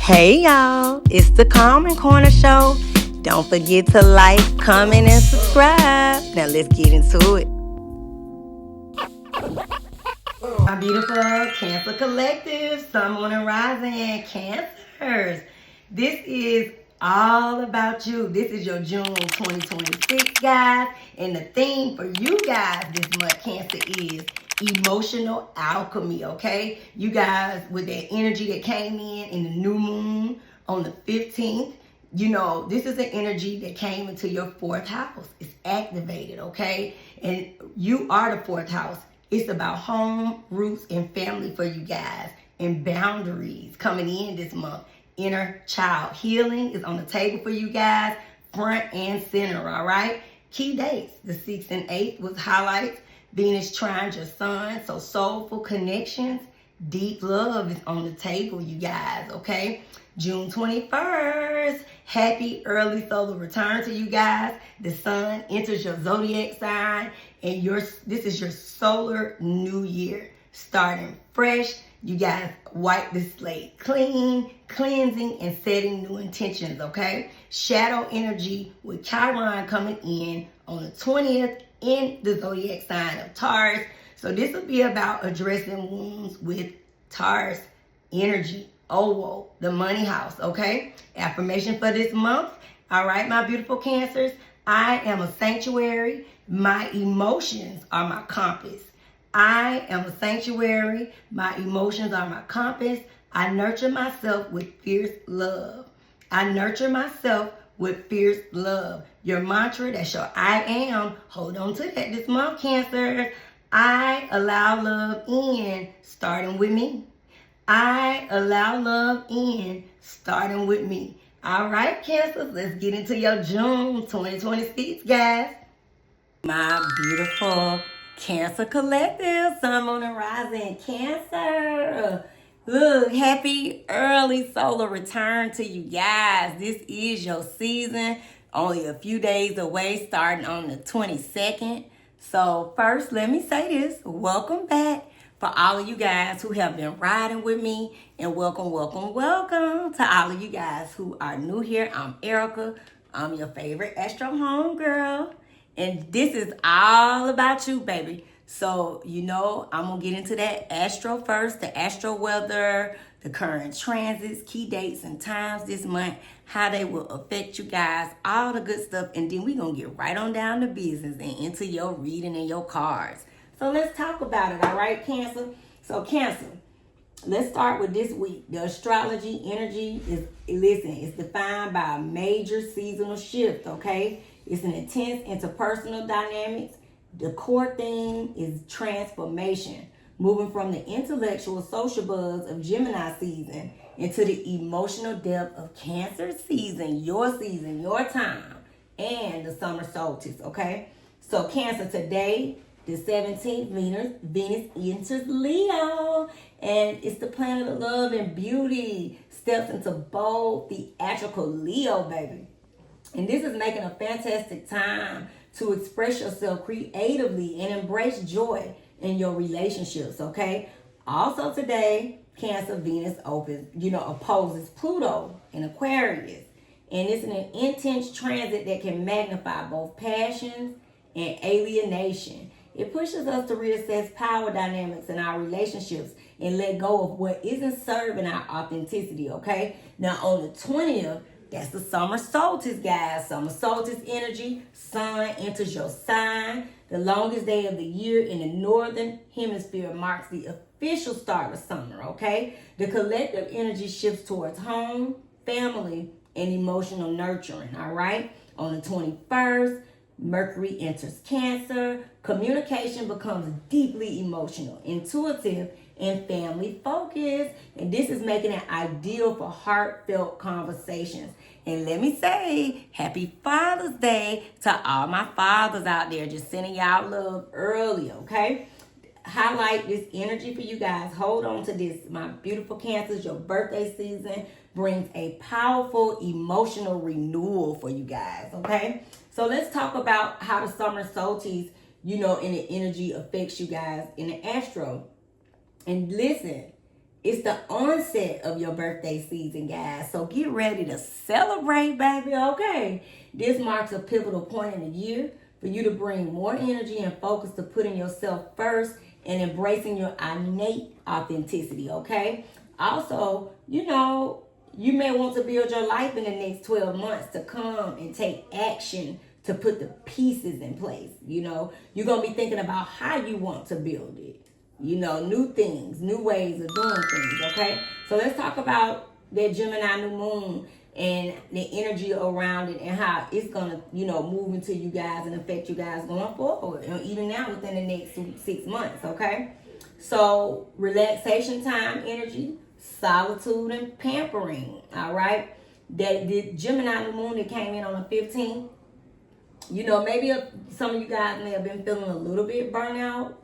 Hey y'all, it's the Calming Corner Show. Don't forget to like, comment, and subscribe. Now let's get into it. My beautiful Cancer Collective, Sun, Moon, and Rising Cancers. This is all about you. This is your June 2026, guys. And the theme for you guys this month, Cancer, is emotional alchemy, okay? You guys, with that energy that came in the new moon on the 15th, you know, this is an energy that came into your fourth house. It's activated, okay? And you are the fourth house. It's about home, roots, and family for you guys, and boundaries coming in this month. Inner child healing is on the table for you guys, front and center, all right? Key dates, the 6th and 8th was highlights. Venus trines your sun, so soulful connections, deep love is on the table, you guys, okay? June 21st, happy early solar return to you guys. The sun enters your zodiac sign, and this is your solar new year, starting fresh. You guys wipe the slate clean, cleansing, and setting new intentions, okay? Shadow energy with Chiron coming in on the 20th in the zodiac sign of Taurus. So this will be about addressing wounds with Taurus energy. Oh, the money house, okay? Affirmation for this month. All right, my beautiful Cancers. I am a sanctuary. My emotions are my compass. I am a sanctuary. My emotions are my compass. I nurture myself with fierce love. I nurture myself with fierce love. Your mantra, that's your I am. Hold on to that this month, Cancer. I allow love in, starting with me. I allow love in, starting with me. All right, Cancers, let's get into your June 2026, guys. My beautiful Cancer Collective, Sun, Moon, and Rising Cancer. Look, happy early solar return to you guys. This is your season, only a few days away, starting on the 22nd. So first, let me say this. Welcome back for all of you guys who have been riding with me. And welcome to all of you guys who are new here. I'm Erica. I'm your favorite Astro homegirl. And this is all about you, baby. So, you know, I'm going to get into that astro first, the astro weather, the current transits, key dates and times this month, how they will affect you guys, all the good stuff. And then we're going to get right on down to business and into your reading and your cards. So let's talk about it, all right, Cancer? So, Cancer, let's start with this week. The astrology energy is defined by a major seasonal shift, okay? It's an intense interpersonal dynamics. The core theme is transformation, moving from the intellectual social buzz of Gemini season into the emotional depth of Cancer season, your time, and the summer solstice, okay? So Cancer, today, the 17th, Venus enters Leo, and it's the planet of love and beauty, steps into bold, theatrical Leo, baby. And this is making a fantastic time to express yourself creatively and embrace joy in your relationships, okay? Also today, Cancer Venus opposes Pluto in Aquarius. And it's an intense transit that can magnify both passions and alienation. It pushes us to reassess power dynamics in our relationships and let go of what isn't serving our authenticity, okay? Now on the 20th, that's the summer solstice, guys. Summer solstice energy. Sun enters your sign. The longest day of the year in the northern hemisphere marks the official start of summer, okay? The collective energy shifts towards home, family, and emotional nurturing, all right? On the 21st, Mercury enters Cancer. Communication becomes deeply emotional, intuitive, and family focused. And this is making it ideal for heartfelt conversations. And let me say, happy Father's Day to all my fathers out there. Just sending y'all love early, okay? Highlight this energy for you guys. Hold on to this. My beautiful Cancers, your birthday season brings a powerful emotional renewal for you guys, okay? So let's talk about how the summer solstice, in the energy affects you guys in the astro. And listen, It's the onset of your birthday season, guys. So get ready to celebrate, baby, okay? This marks a pivotal point in the year for you to bring more energy and focus to putting yourself first and embracing your innate authenticity, okay? Also, you may want to build your life in the next 12 months to come and take action to put the pieces in place. You're going to be thinking about how you want to build it. New things, new ways of doing things, okay? So let's talk about that Gemini new moon and the energy around it and how it's going to, move into you guys and affect you guys going forward, even now within the next 6 months, okay? So relaxation time energy, solitude, and pampering, all right? That the Gemini new moon that came in on the 15th, maybe some of you guys may have been feeling a little bit burnout,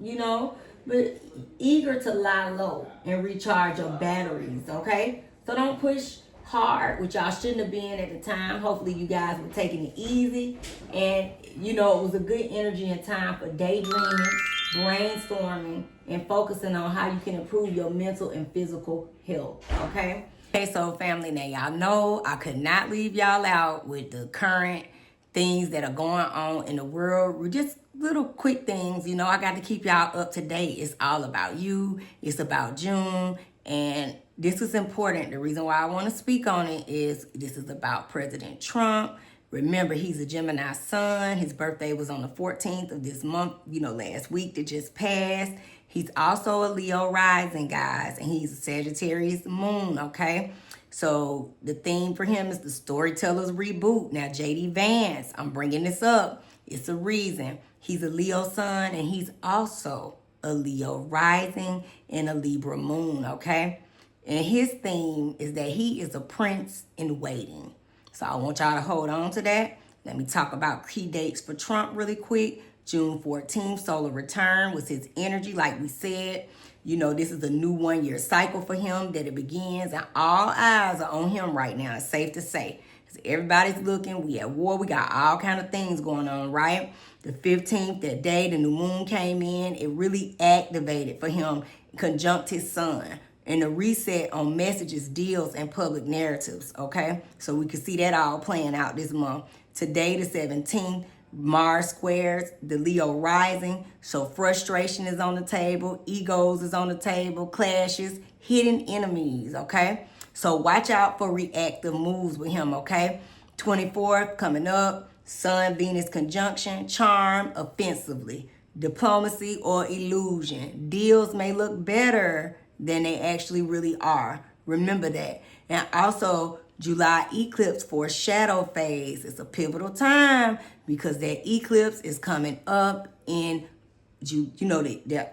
but eager to lie low and recharge your batteries, okay? So don't push hard, which y'all shouldn't have been at the time. Hopefully you guys were taking it easy. And, it was a good energy and time for daydreaming, brainstorming, and focusing on how you can improve your mental and physical health, okay? Okay, so family, now y'all know I could not leave y'all out with the current things that are going on in the world. We're just little quick things, I got to keep y'all up to date. It's all about you. It's about June. And this is important. The reason why I want to speak on it is this is about President Trump. Remember, he's a Gemini sun. His birthday was on the 14th of this month, last week that just passed. He's also a Leo rising, guys, and he's a Sagittarius moon, okay? So the theme for him is the storyteller's reboot. Now, J.D. Vance, I'm bringing this up. It's a reason. He's a Leo sun, and he's also a Leo rising and a Libra moon, okay? And his theme is that he is a prince in waiting. So I want y'all to hold on to that. Let me talk about key dates for Trump really quick. June 14th, solar return was his energy, like we said. This is a new 1-year cycle for him that it begins, and all eyes are on him right now. It's safe to say. Everybody's looking. We at war. We got all kind of things going on, right? The 15th, that day, the new moon came in. It really activated for him, conjunct his sun, and a reset on messages, deals, and public narratives, okay? So we can see that all playing out this month. Today, the 17th, Mars squares the Leo rising. So frustration is on the table. Egos is on the table. Clashes, hidden enemies, okay? So watch out for reactive moves with him, okay? 24th coming up, Sun, Venus conjunction, charm, offensively, diplomacy or illusion. Deals may look better than they actually really are. Remember that. And also, July eclipse for shadow phase. It's a pivotal time because that eclipse is coming up in,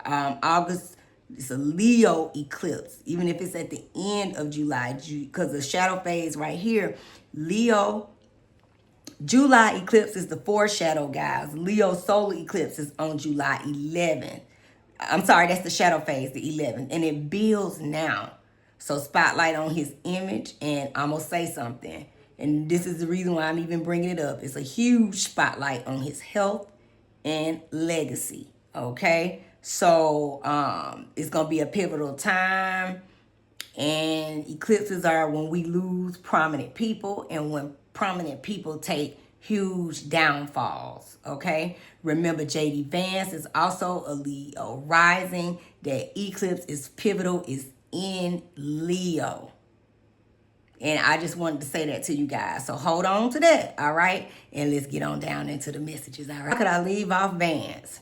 August. It's a Leo eclipse, even if it's at the end of July, because the shadow phase right here, Leo, July eclipse is the foreshadow, guys. Leo solar eclipse is on July 11th. I'm sorry, that's the shadow phase, the 11th, and it builds now. So spotlight on his image, and I'm going to say something, and this is the reason why I'm even bringing it up. It's a huge spotlight on his health and legacy, okay? So it's going to be a pivotal time, and eclipses are when we lose prominent people and when prominent people take huge downfalls, okay? Remember, J.D. Vance is also a Leo rising. That eclipse is pivotal, is in Leo. And I just wanted to say that to you guys. So hold on to that, all right? And let's get on down into the messages, all right? How could I leave off Vance?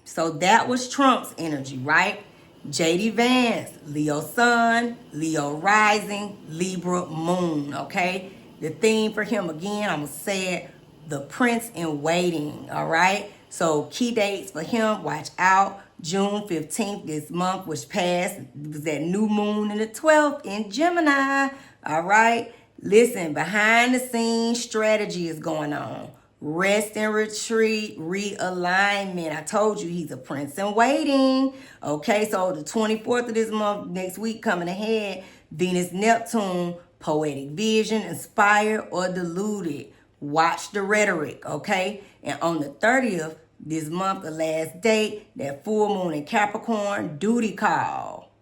So that was Trump's energy, right? J.D. Vance, Leo sun, Leo rising, Libra moon, okay? The theme for him, again, I'm going to say it, the prince in waiting, all right? So key dates for him, watch out. June 15th this month, which passed, was that new moon in the 12th in Gemini, all right? Listen, behind the scenes strategy is going on. Rest and retreat, realignment. I told you he's a prince in waiting. Okay, so the 24th of this month, next week coming ahead, Venus, Neptune, poetic vision, inspired or deluded. Watch the rhetoric, okay? And on the 30th, this month, the last date, that full moon in Capricorn, duty call.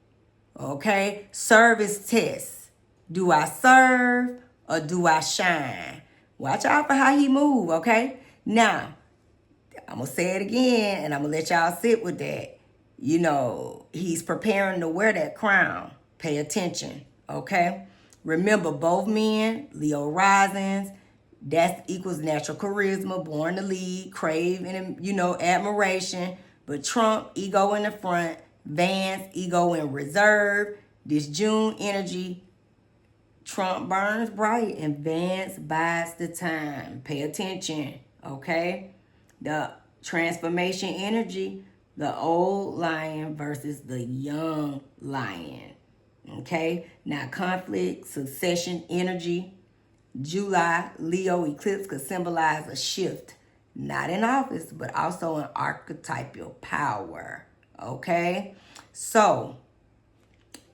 Okay? Service test. Do I serve or do I shine? Watch out for how he move, okay? Now, I'm going to say it again, and I'm going to let y'all sit with that. You know, he's preparing to wear that crown. Pay attention, okay? Remember, both men, Leo risings, that equals natural charisma, born to lead, crave, and, admiration. But Trump, ego in the front. Vance, ego in reserve. This June energy, Trump burns bright and Vance buys the time. Pay attention, okay? The transformation energy, the old lion versus the young lion, okay? Now, conflict, succession energy, July, Leo eclipse could symbolize a shift, not in office, but also in archetypal power, okay? So,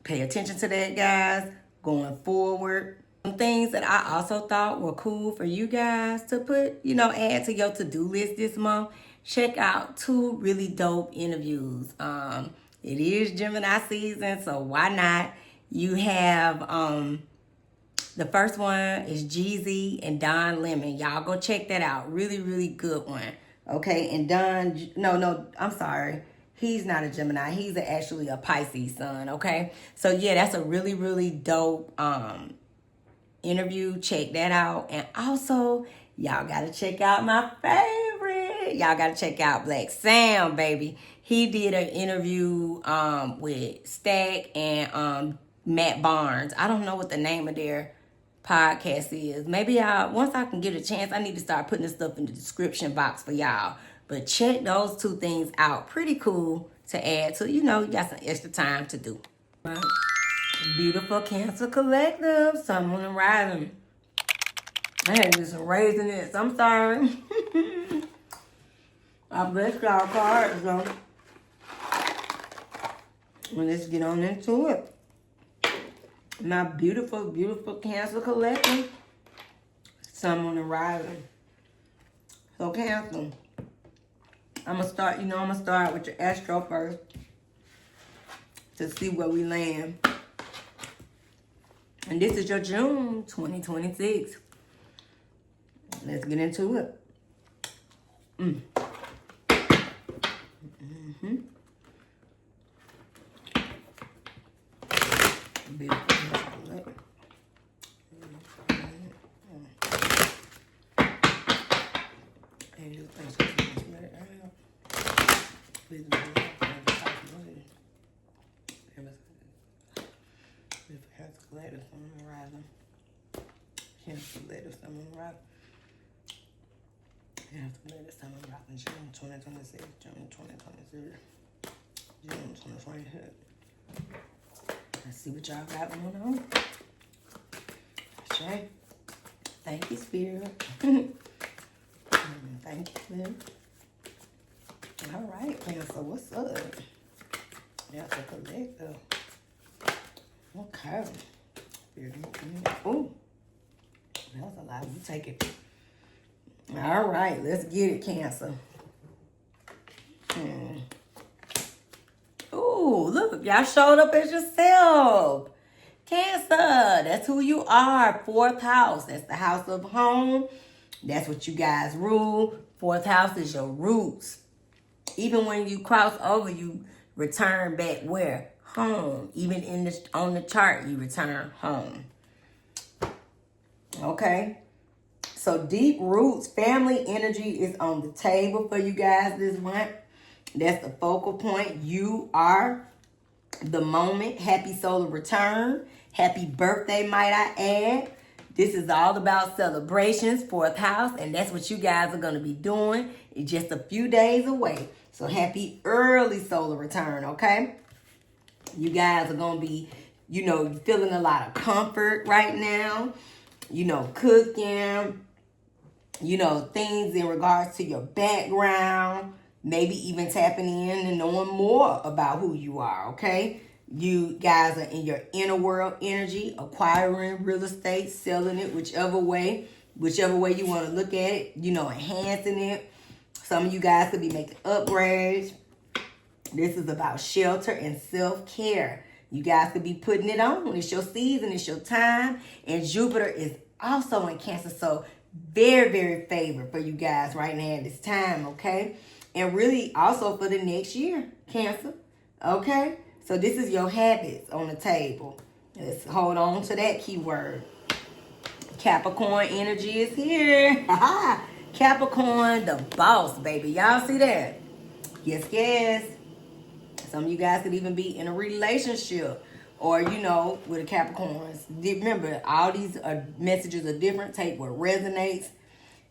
pay attention to that, guys, going forward. Some things that I also thought were cool for you guys to put, add to your to-do list this month. Check out 2 really dope interviews. It is Gemini season, so why not? You have the first one is Jeezy and Don Lemon. Y'all go check that out. Really, really good one. Okay, and Don, no, I'm sorry. He's not a Gemini. He's actually a Pisces sun, okay? So, yeah, that's a really, really dope interview. Check that out. And also, y'all got to check out my favorite. Y'all got to check out Black Sam, baby. He did an interview with Stack and Matt Barnes. I don't know what the name of their podcast is. Maybe once I can get a chance, I need to start putting this stuff in the description box for y'all. But check those 2 things out. Pretty cool to add to, you got some extra time to do. Right. Beautiful Cancer Collective, Sun, Moon, and Rising. I had to do some raisins. I'm sorry. I blessed y'all cards, so well, let's get on into it. My beautiful, beautiful Cancer Collective, Sun, Moon, and Rising. So Cancer, I'm gonna start with your Astro first to see where we land. And this is your June 2026. Let's get into it. Beautiful. June 2026, June 2023, June 2026. Let's see what y'all got going on. Okay. Thank you, Spirit. Thank you, Spirit. All right, Cancer, what's up? That's a collective. Okay. Ooh. That was a lot. You take it. All right, let's get it, Cancer. Ooh, look, y'all showed up as yourself. Cancer, that's who you are. 4th house, that's the house of home. That's what you guys rule. 4th house is your roots. Even when you cross over, you return back where? Home. Even on the chart, you return home. Okay. So deep roots, family energy is on the table for you guys this month. That's the focal point. You are the moment. Happy solar return. Happy birthday, might I add. This is all about celebrations, 4th house, and that's what you guys are going to be doing. It's just a few days away. So happy early solar return, okay? You guys are going to be, feeling a lot of comfort right now. Cooking, things in regards to your background, maybe even tapping in and knowing more about who you are, okay? You guys are in your inner world energy, acquiring real estate, selling it, whichever way you want to look at it, enhancing it. Some of you guys could be making upgrades. This is about shelter and self-care. You guys could be putting it on. It's your season, it's your time. And Jupiter is also in Cancer. So very, very favored for you guys right now at this time, okay? And really also for the next year, Cancer, okay? So this is your habits on the table. Let's hold on to that keyword. Capricorn energy is here. Capricorn, the boss, baby. Y'all see that? Yes, yes. Some of you guys could even be in a relationship or, you know, with a Capricorns. Remember, all these messages are different. Take what resonates,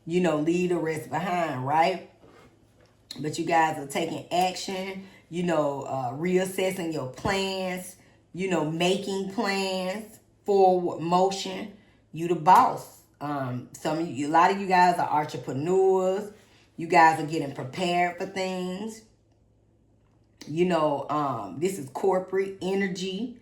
you know, leave the rest behind, right? But you guys are taking action, you know, reassessing your plans, you know, making plans, forward motion. You the boss. Some of you, a lot of you guys are entrepreneurs. You guys are getting prepared for things. You know, this is corporate energy.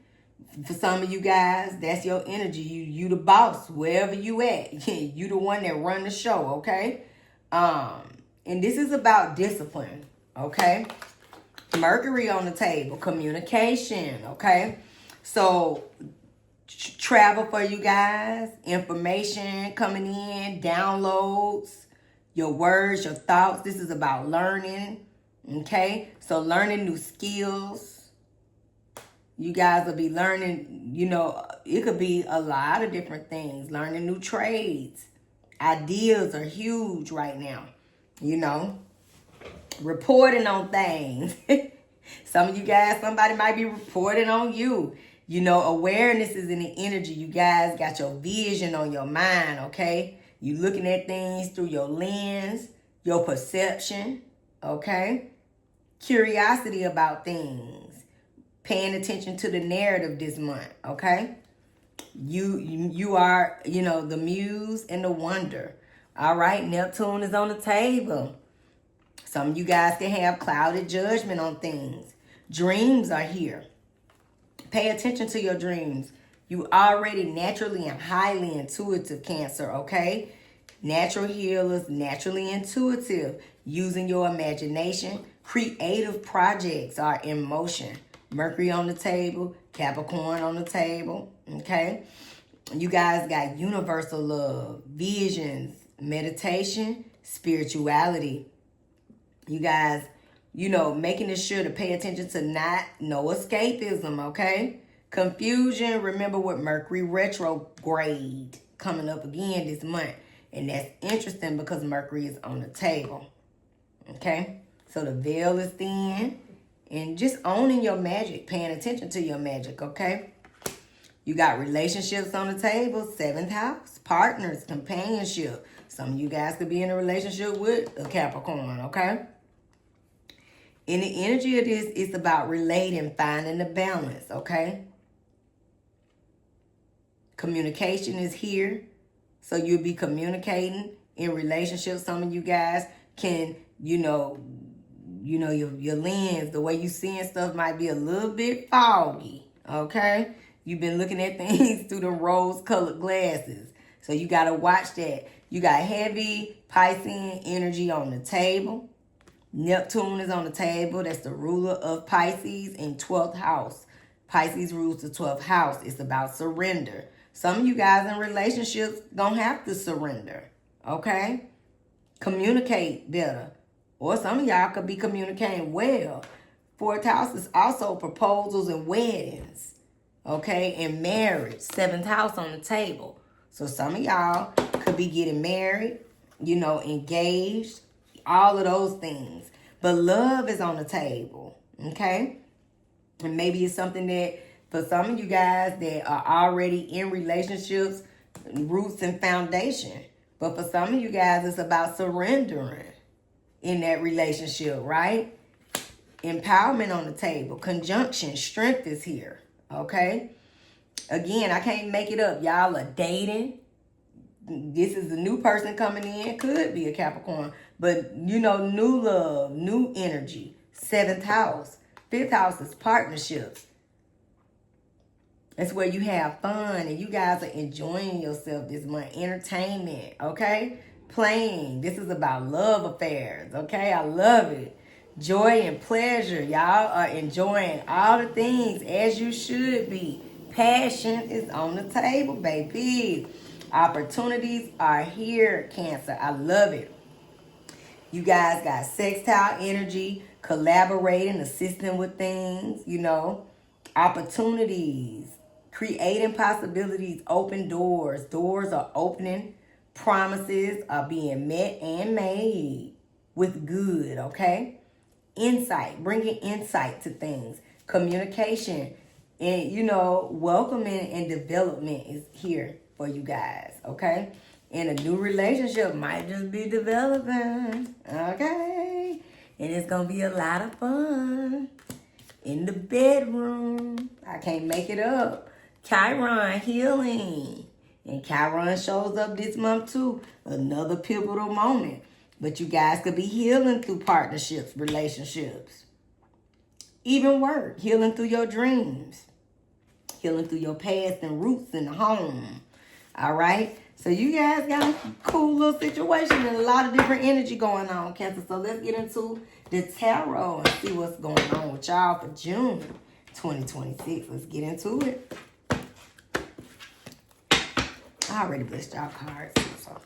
For some of you guys, that's your energy. You the boss, wherever you at. You the one that run the show, okay? And this is about discipline, okay? Mercury on the table, communication, okay? So, travel for you guys, information coming in, downloads, your words, your thoughts. This is about learning, okay? So, learning new skills. You guys will be learning, you know, it could be a lot of different things. Learning new trades. Ideas are huge right now. You know, reporting on things. Some of you guys, somebody might be reporting on you. You know, awareness is in the energy. You guys got your vision on your mind, okay? You looking at things through your lens, your perception, okay? Curiosity about things. Paying attention to the narrative this month, okay? You are, you know, the muse and the wonder. All right, Neptune is on the table. Some of you guys can have clouded judgment on things. Dreams are here. Pay attention to your dreams. You already naturally and highly intuitive, Cancer, okay? Natural healers, naturally intuitive. Using your imagination. Creative projects are in motion. Mercury on the table. Capricorn on the table, okay? You guys got universal love, visions, meditation, spirituality. You guys, you know, making sure to pay attention to no escapism, okay? Confusion, remember with Mercury retrograde coming up again this month. And that's interesting because Mercury is on the table, okay? So the veil is thin and just owning your magic, paying attention to your magic, okay? You got relationships on the table, 7th house, partners, companionship. Some of you guys could be in a relationship with a Capricorn, okay? In the energy of this, it's about relating, finding the balance, okay? Communication is here. So you'll be communicating in relationships. Some of you guys can, you know, your lens, the way you seeing stuff might be a little bit foggy, okay? You've been looking at things through the rose-colored glasses. So you got to watch that. You got heavy Piscean energy on the table. Neptune is on the table. That's the ruler of Pisces in 12th house. Pisces rules the 12th house. It's about surrender. Some of you guys in relationships don't have to surrender, okay? Communicate better. Or some of y'all could be communicating well. 4th house is also proposals and weddings, okay? And marriage. 7th house on the table. So some of y'all could be getting married, you know, engaged, all of those things. But love is on the table, okay? And maybe it's something that for some of you guys that are already in relationships, roots and foundation. But for some of you guys, it's about surrendering in that relationship, right? Empowerment on the table. Conjunction, strength is here, okay? Again, I can't make it up. Y'all are dating. This is a new person coming in. Could be a Capricorn. But, you know, new love, new energy. 7th house. 5th house is partnerships. That's where you have fun and you guys are enjoying yourself this month. Entertainment, okay? Playing. This is about love affairs, okay? I love it. Joy and pleasure. Y'all are enjoying all the things as you should be. Passion is on the table, baby. Opportunities are here, Cancer. I love it. You guys got sextile energy, collaborating, assisting with things, opportunities, creating possibilities, open doors. Doors are opening, promises are being met and made with good, okay? Insight, bringing insight to things, communication, and welcoming and development is here for you guys, okay? And a new relationship might just be developing, okay? And it's gonna be a lot of fun in the bedroom. I can't make it up. Chiron healing. And Chiron shows up this month too. Another pivotal moment. But you guys could be healing through partnerships, relationships, even work, healing through your dreams, healing through your past and roots in the home. All right? So you guys got a cool little situation and a lot of different energy going on, Cancer. So let's get into the tarot and see what's going on with y'all for June 2026. Let's get into it. I already blessed y'all cards. So.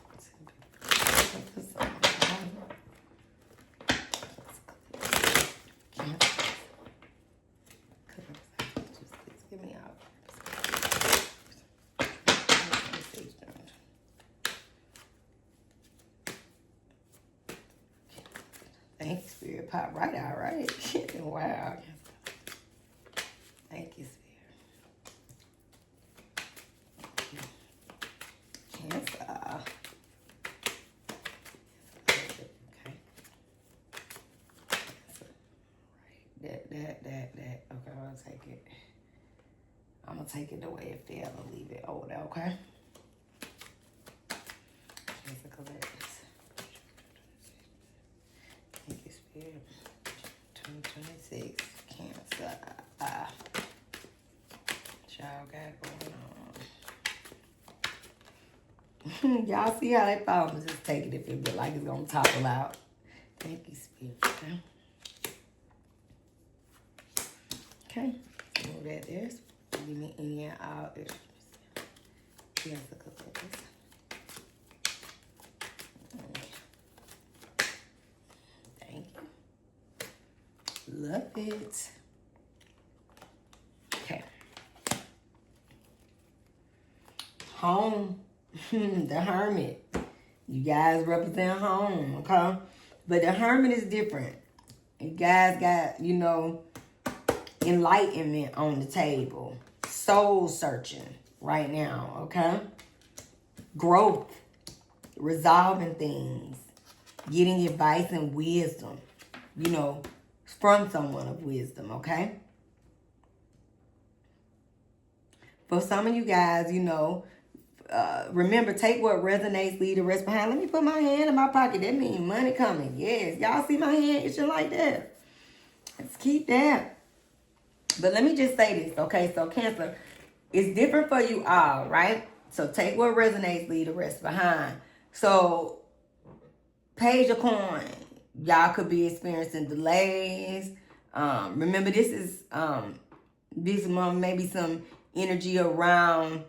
Thank you, Spirit. Pop right out, right? Wow. Thank you, Spirit. Cancer. Okay. That. Okay, I'll take it. I'm going to take it the way it fell and leave it over there, okay? Cancer collectors. Thank you, Spirit. 2026, Cancer. Y'all got going on. Y'all see how they fall? I'm just taking it if it look like it's going to topple out. Thank you, Spirit. Okay. Move that there. Give me any and all extras. Cancer collectors. Thank you. Love it. Okay. Home. The Hermit. You guys represent home, okay? But the Hermit is different. You guys got, enlightenment on the table. Soul searching right now, okay? Growth. Resolving things. Getting advice and wisdom, from someone of wisdom, okay? For some of you guys, remember, take what resonates, leave the rest behind. Let me put my hand in my pocket. That means money coming. Yes, y'all see my hand itching like that. Let's keep that. But let me just say this, okay? So Cancer, it's different for you all, right? So take what resonates, leave the rest behind. So Page of Coin, y'all could be experiencing delays. Remember, this is this month maybe some energy around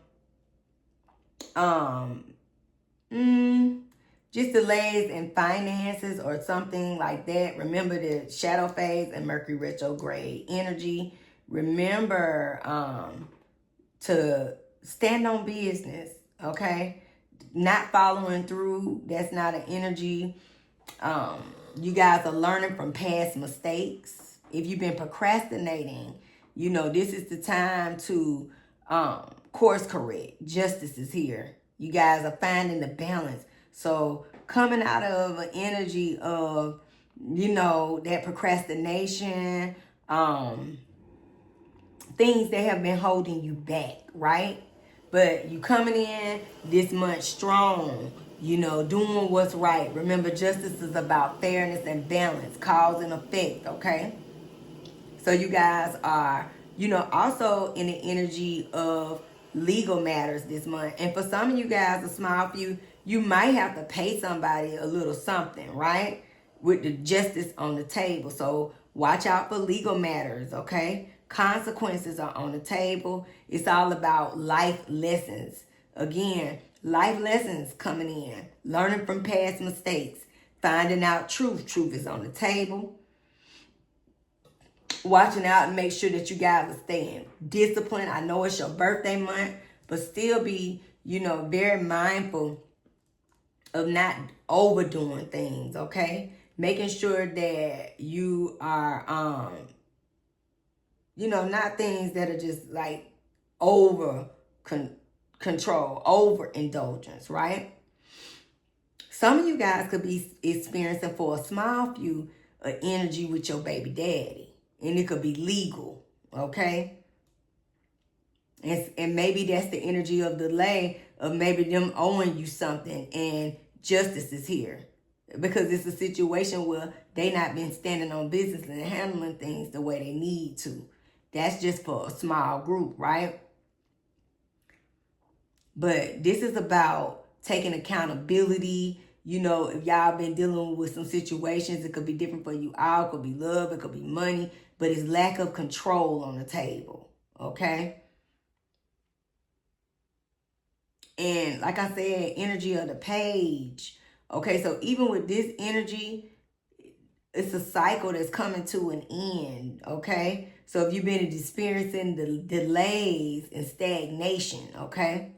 just delays in finances or something like that. Remember the shadow phase and Mercury retrograde energy. Remember to stand on business, okay? Not following through, that's not an energy. You guys are learning from past mistakes. If you've been procrastinating, this is the time to course correct. Justice is here. You guys are finding the balance. So coming out of an energy of, that procrastination, things that have been holding you back, right? But you coming in this month strong, doing what's right. Remember, justice is about fairness and balance, cause and effect, okay? So you guys are, also in the energy of legal matters this month. And for some of you guys, a small few, you might have to pay somebody a little something, right? with the justice on the table. So watch out for legal matters, okay? Consequences are on the table. It's all about life lessons. Again, life lessons coming in. Learning from past mistakes. Finding out truth. Truth is on the table. Watching out and make sure that you guys are staying disciplined. I know it's your birthday month, but still be, very mindful of not overdoing things, okay? Making sure that you are, not things that are just like over control, overindulgence, right? Some of you guys could be experiencing for a small few energy with your baby daddy. And it could be legal, okay? And maybe that's the energy of delay of maybe them owing you something and justice is here. Because it's a situation where they not been standing on business and handling things the way they need to. That's just for a small group, right? But this is about taking accountability. If y'all been dealing with some situations, it could be different for you all. It could be love, it could be money, but it's lack of control on the table, okay? And like I said, energy of the page. Okay, so even with this energy, it's a cycle that's coming to an end, okay? So if you've been experiencing the delays and stagnation, okay?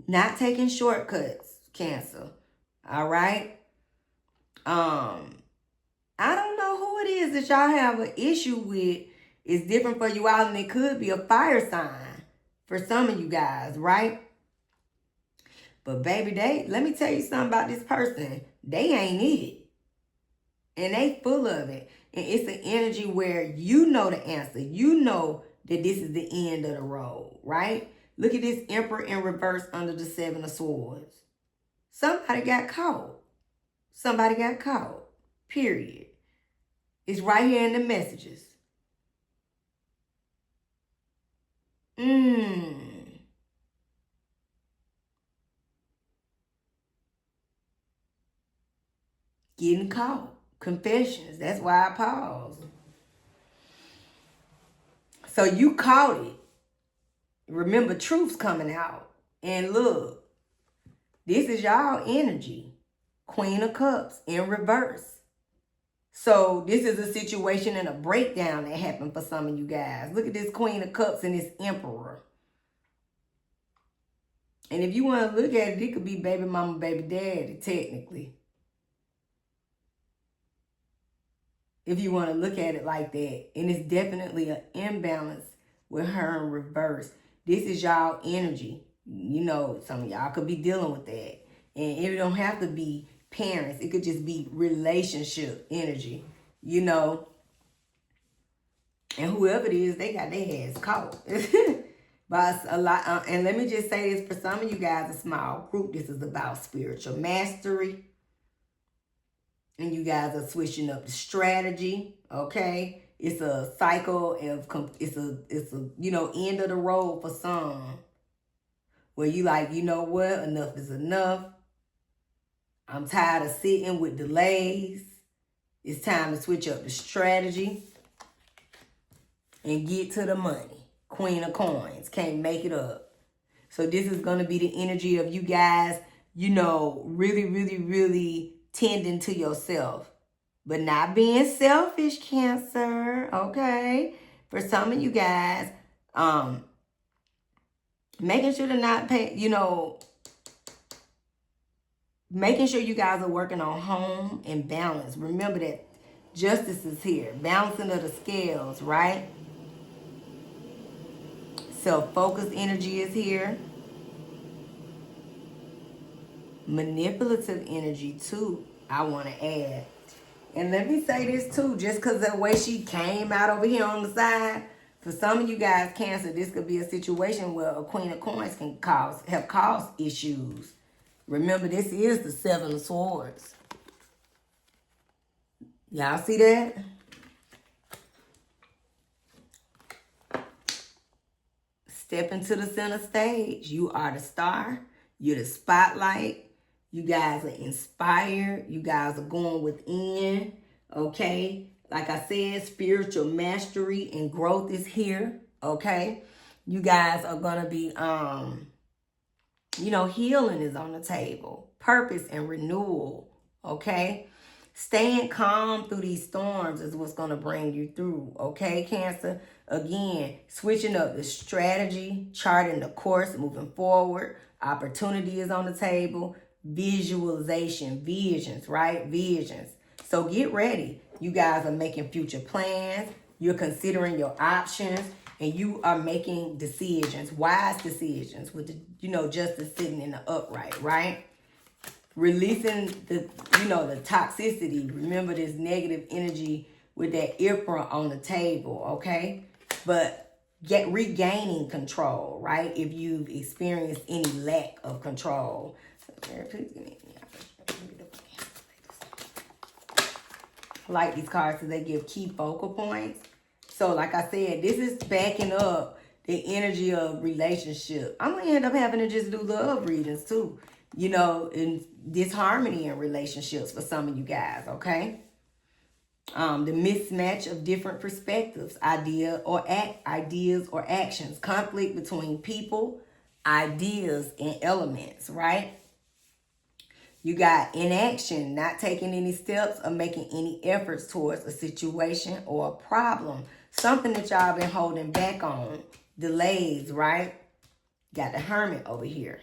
Not taking shortcuts, Cancer. All right? I don't know who it is that y'all have an issue with. It's different for you all, and it could be a fire sign for some of you guys, right? But baby, let me tell you something about this person. They ain't it. And they full of it. And it's an energy where you know the answer. You know that this is the end of the road, right? Look at this Emperor in reverse under the Seven of Swords. Somebody got caught. Somebody got caught. Period. It's right here in the messages. Getting caught. Confessions. That's why I paused. So you caught it. Remember, truth's coming out. And look, this is y'all energy. Queen of Cups in reverse. So this is a situation and a breakdown that happened for some of you guys. Look at this Queen of Cups and this Emperor. And if you want to look at it, it could be baby mama, baby daddy, technically. If you want to look at it like that. And it's definitely an imbalance with her in reverse. This is y'all energy. Some of y'all could be dealing with that. And it don't have to be parents. It could just be relationship energy. And whoever it is, they got their ass caught. But a lot, and let me just say this, for some of you guys, a small group, this is about spiritual mastery. And you guys are switching up the strategy, okay? It's a cycle of, it's a end of the road for some. Where you like, you know what? Enough is enough. I'm tired of sitting with delays. It's time to switch up the strategy and get to the money. Queen of Coins. Can't make it up. So this is going to be the energy of you guys, really, really, really tending to yourself. But not being selfish, Cancer. Okay? For some of you guys, making sure to not pay, making sure you guys are working on home and balance. Remember that justice is here. Balancing of the scales, right? Self-focused energy is here. Manipulative energy, too, I want to add. And let me say this, too, just because of the way she came out over here on the side, for some of you guys, Cancer, this could be a situation where a Queen of Coins can have caused issues. Remember, this is the Seven of Swords. Y'all see that? Step into the center stage. You are the star. You're the spotlight. You guys are inspired. You guys are going within. Okay. Like I said, spiritual mastery and growth is here. Okay. You guys are going to be, healing is on the table. Purpose and renewal. Okay. Staying calm through these storms is what's going to bring you through. Okay, Cancer? Again, switching up the strategy, charting the course, moving forward. Opportunity is on the table. Visualization, visions, right? Visions. So get ready. You guys are making future plans. You're considering your options. And you are making decisions, wise decisions with the, justice sitting in the upright, right? Releasing the toxicity. Remember this negative energy with that IPRA on the table, okay? But regaining control, right? If you've experienced any lack of control. I like these cards because they give key focal points. So like I said, this is backing up the energy of relationship. I'm going to end up having to just do love readings too. In disharmony in relationships for some of you guys, okay? The mismatch of different perspectives, ideas or actions, conflict between people, ideas, and elements, right? You got inaction, not taking any steps or making any efforts towards a situation or a problem. Something that y'all been holding back on. Delays, right? Got the Hermit over here.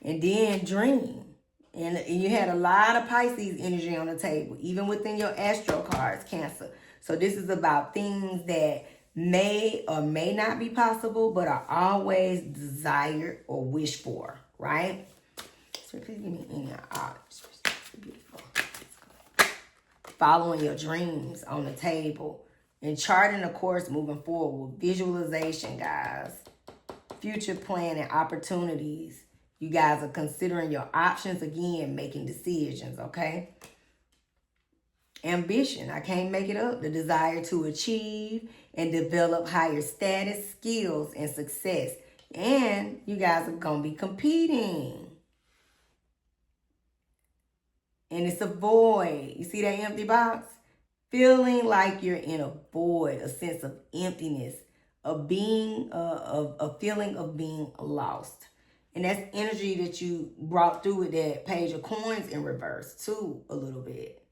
And then dream. And you had a lot of Pisces energy on the table, even within your astro cards, Cancer. So this is about things that may or may not be possible, but are always desired or wished for, right? So please give me any beautiful. Following your dreams on the table and charting a course moving forward. Visualization, guys. Future planning, opportunities. You guys are considering your options again, making decisions, okay? Ambition, I can't make it up. The desire to achieve and develop higher status, skills, and success. And you guys are going to be competing. And it's a void. You see that empty box? Feeling like you're in a void, a sense of emptiness, a feeling of being lost. And that's energy that you brought through with that Page of Coins in reverse too, a little bit.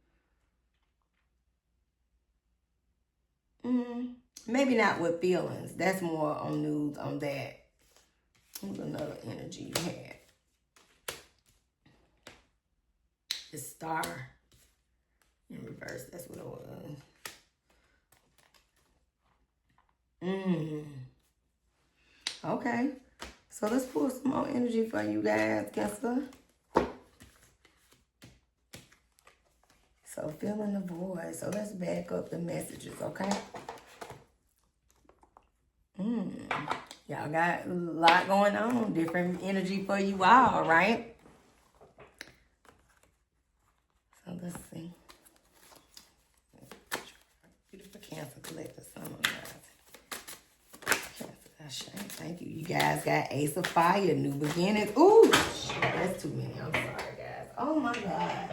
Maybe not with feelings. That's more on news on that. What's another energy you had? The Star in reverse. That's what it was. Okay. So let's pull some more energy for you guys, Cancer. So feeling the void. So let's back up the messages, okay? Y'all got a lot going on. Different energy for you all, right? So let's see. Beautiful Cancer collector, Sun, Cancer, thank you. You guys got Ace of Fire, New Beginnings. Ooh, that's too many. I'm sorry, guys. Oh my God.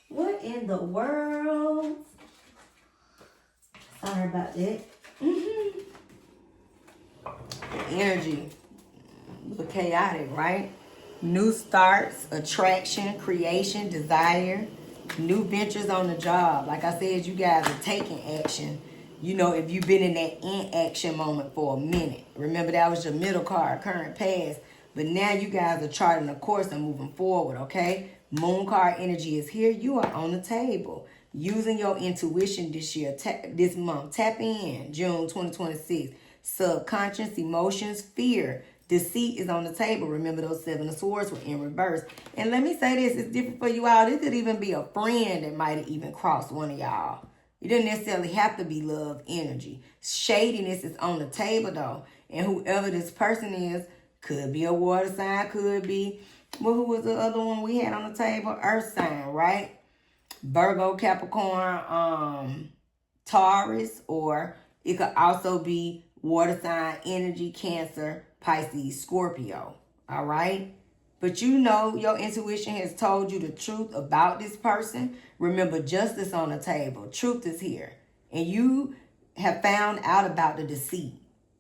What in the world? Sorry about that. Energy. A little chaotic, right? New starts, attraction, creation, desire, new ventures on the job. Like I said, you guys are taking action. If you've been in that inaction moment for a minute. Remember, that was your middle card, current past. But now you guys are charting a course and moving forward, okay? Moon card energy is here. You are on the table. Using your intuition this month. Tap in, June 2026. Subconscious, emotions, fear. Deceit is on the table. Remember, those 7 of Swords were in reverse. And let me say this, it's different for you all. This could even be a friend that might have even crossed one of y'all. It doesn't necessarily have to be love energy. Shadiness is on the table, though. And whoever this person is, could be a water sign, could be, well, who was the other one we had on the table? Earth sign, right? Virgo, Capricorn, Taurus, or it could also be water sign, energy, Cancer, Pisces, Scorpio. All right? but you know your intuition has told you the truth about this person. Remember, justice on the table. Truth is here. And you have found out about the deceit.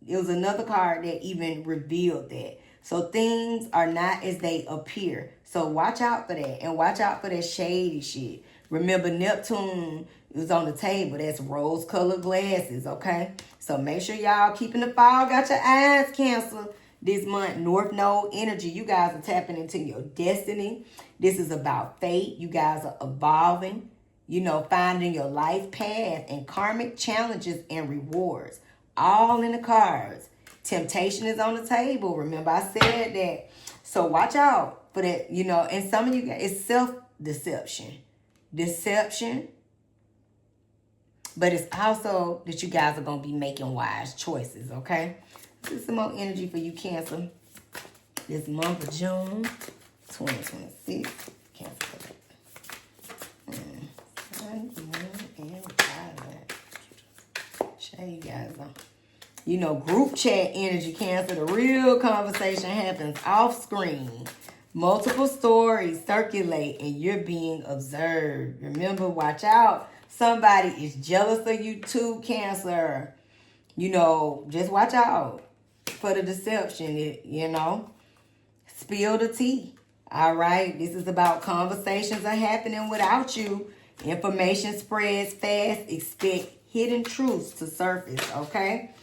It was another card that even revealed that. So things are not as they appear. So watch out for that. And watch out for that shady shit. Remember, Neptune is on the table. That's rose-colored glasses, okay? So make sure y'all keeping the fog out your eyes, Cancer. This month, North Node energy. You guys are tapping into your destiny. This is about fate. You guys are evolving, you know, finding your life path and karmic challenges and rewards. All in the cards. Temptation is on the table. Remember, I said that. So watch out for that, you know. And some of you guys, it's self-deception. Deception. But it's also that you guys are going to be making wise choices, okay? This is some more energy for you, Cancer. This month of June 2026. Cancer. Show you guys. You know, group chat energy, Cancer. The real conversation happens off screen. Multiple stories circulate and you're being observed. Remember, watch out. Somebody is jealous of you too, Cancer. You know, just watch out for the deception, you know. Spill the tea. All right. This is about conversations are happening without you. Information spreads fast. Expect hidden truths to surface, okay?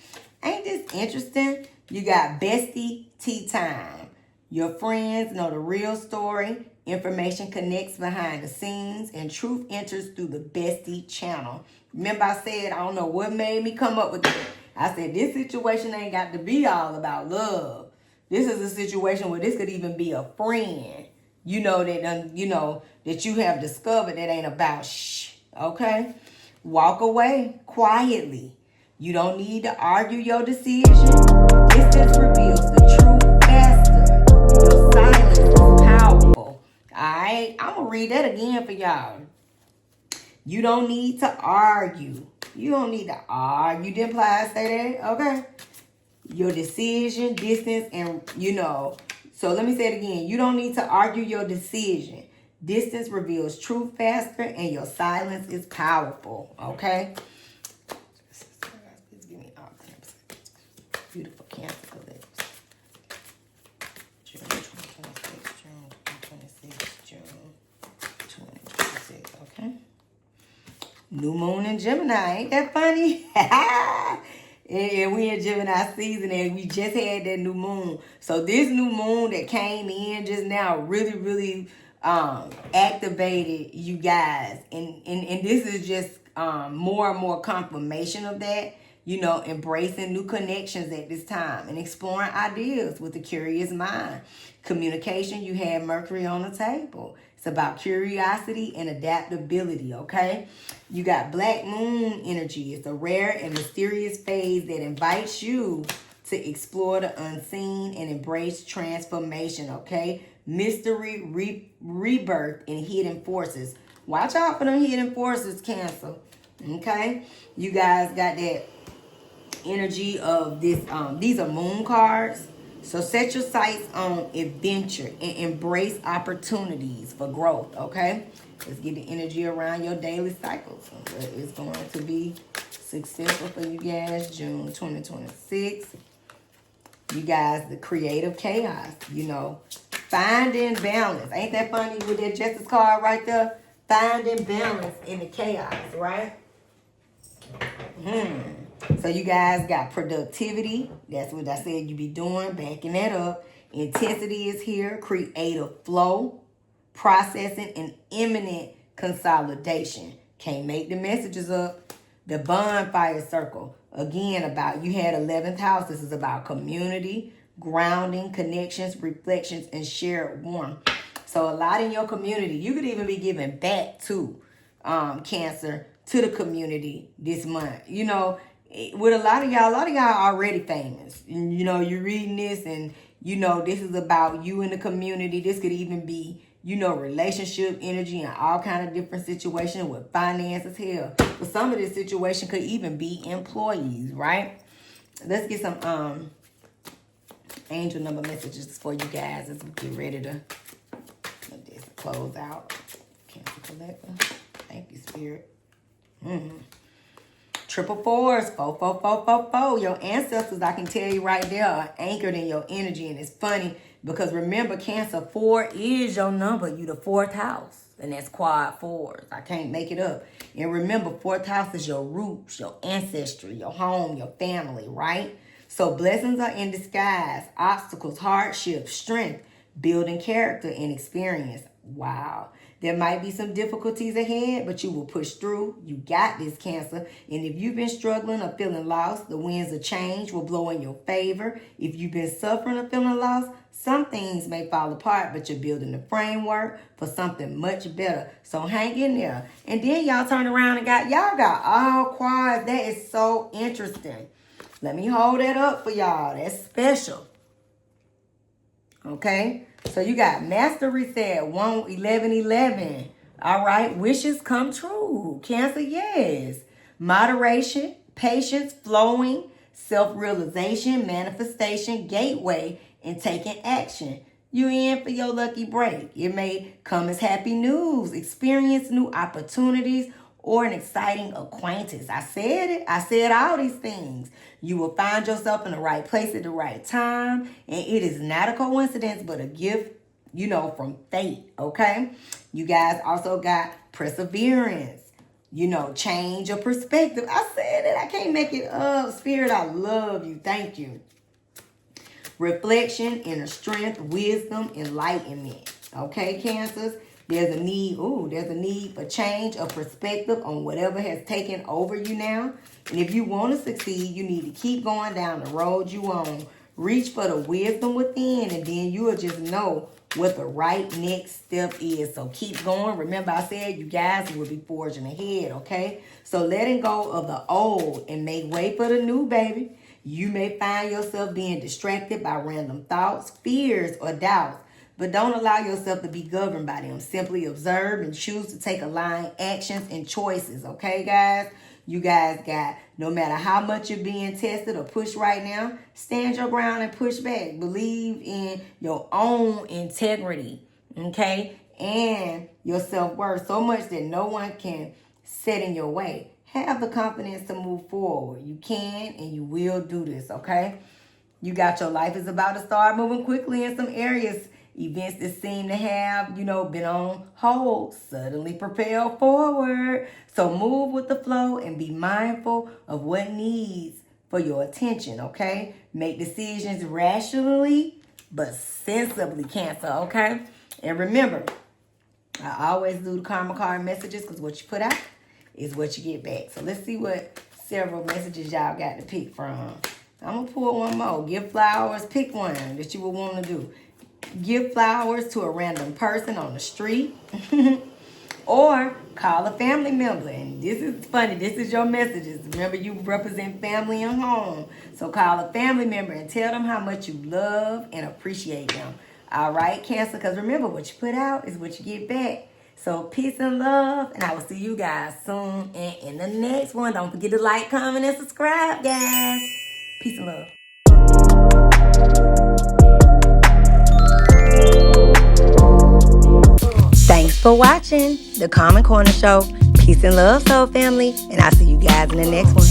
Ain't this interesting? You got bestie tea time. Your friends know the real story. Information connects behind the scenes and truth enters through the bestie channel. Remember I said, I don't know what made me come up with this. I said, this situation ain't got to be all about love. This is a situation where this could even be a friend. You know that you have discovered that ain't about okay? Walk away quietly. You don't need to argue your decision. Distance reveals the truth faster. Your silence is powerful. Alright? I'm going to read that again for y'all. You don't need to argue. You don't need to argue. Didn't Plies say that? Okay? Your decision, distance, and you know. So let me say it again. You don't need to argue your decision. Distance reveals truth faster and your silence is powerful. Okay? Please give me all beautiful Cancer collectors. June 2026, June 2026, June 2026. Okay? New moon in Gemini. Ain't that funny? And we in Gemini season and we just had that new moon. So this new moon that came in just now really activated you guys. And this is just more and more confirmation of that. You know, embracing new connections at this time and exploring ideas with a curious mind. Communication, you have Mercury on the table. It's about curiosity and adaptability, okay? You got Black Moon energy. It's a rare and mysterious phase that invites you to explore the unseen and embrace transformation, okay? Mystery, rebirth, and hidden forces. Watch out for them hidden forces, Cancer, okay? You guys got that energy of this. These are moon cards. So set your sights on adventure and embrace opportunities for growth, okay? Let's get the energy around your daily cycles. What is going to be successful for you guys, June 2026. You guys, the creative chaos, you know, finding balance. Ain't that funny with that Justice card right there? Finding balance in the chaos, right? So you guys got productivity. That's what I said you be doing, backing that up. Intensity is here. Creative flow. Processing and imminent consolidation. Can't make the messages up. The bonfire circle. Again, about you had 11th house. This is about community, grounding, connections, reflections, and shared warmth. So a lot in your community. You could even be giving back to Cancer, to the community this month. You know, with a lot of y'all already famous. And, you know, you're reading this and, you know, this is about you in the community. This could even be, you know, relationship energy and all kind of different situations with finances here. But some of this situation could even be employees, right? Let's get some angel number messages for you guys as we get ready to let this close out. Cancer collector. Thank you, Spirit. Triple fours, 4. Your ancestors, I can tell you right there, are anchored in your energy. And it's funny because remember, Cancer, 4 is your number. You the 4th house. And that's quad 4s. I can't make it up. And remember, 4th house is your roots, your ancestry, your home, your family, right? So blessings are in disguise. Obstacles, hardships, strength, building character and experience. Wow. There might be some difficulties ahead, but you will push through. You got this, Cancer. And if you've been struggling or feeling lost, the winds of change will blow in your favor. If you've been suffering or feeling lost, some things may fall apart, but you're building the framework for something much better. So hang in there. And then y'all turn around and y'all got all quads. That is so interesting. Let me hold that up for y'all. That's special. Okay? So you got Master Reset, 1-11-11. All right, wishes come true. Cancer, yes. Moderation, patience, flowing, self-realization, manifestation, gateway, and taking action. You in for your lucky break. It may come as happy news, experience new opportunities, or an exciting acquaintance. I said it. I said all these things. You will find yourself in the right place at the right time. And it is not a coincidence, but a gift, from fate, okay? You guys also got perseverance, change of perspective. I said it. I can't make it up. Spirit, I love you. Thank you. Reflection, inner strength, wisdom, enlightenment. Okay, Cancers? There's a need for change of perspective on whatever has taken over you now. And if you want to succeed, you need to keep going down the road you on. Reach for the wisdom within, and then you'll just know what the right next step is. So keep going. Remember, I said you guys will be forging ahead, okay? So letting go of the old and make way for the new, baby. You may find yourself being distracted by random thoughts, fears, or doubts. But don't allow yourself to be governed by them. Simply observe and choose to take aligned actions and choices. Okay, guys? You guys got, no matter how much you're being tested or pushed right now, stand your ground and push back. Believe in your own integrity. Okay? And your self-worth so much that no one can set in your way. Have the confidence to move forward. You can and you will do this. Okay? You got your life is about to start moving quickly in some areas. Events that seem to have, been on hold suddenly propel forward. So move with the flow and be mindful of what needs for your attention, okay? Make decisions rationally, but sensibly, Cancer, okay? And remember, I always do the karma card messages because what you put out is what you get back. So let's see what several messages y'all got to pick from. I'm going to pull one more. Give flowers. Pick one that you would want to do. Give flowers to a random person on the street. Or call a family member. And this is funny. This is your messages. Remember, you represent family and home. So call a family member and tell them how much you love and appreciate them. All right, Cancer? Because remember, what you put out is what you get back. So peace and love. And I will see you guys soon. And in the next one, don't forget to like, comment, and subscribe, guys. Peace and love. Thanks for watching the Karma Corner Show. Peace and love, soul family. And I'll see you guys in the next one.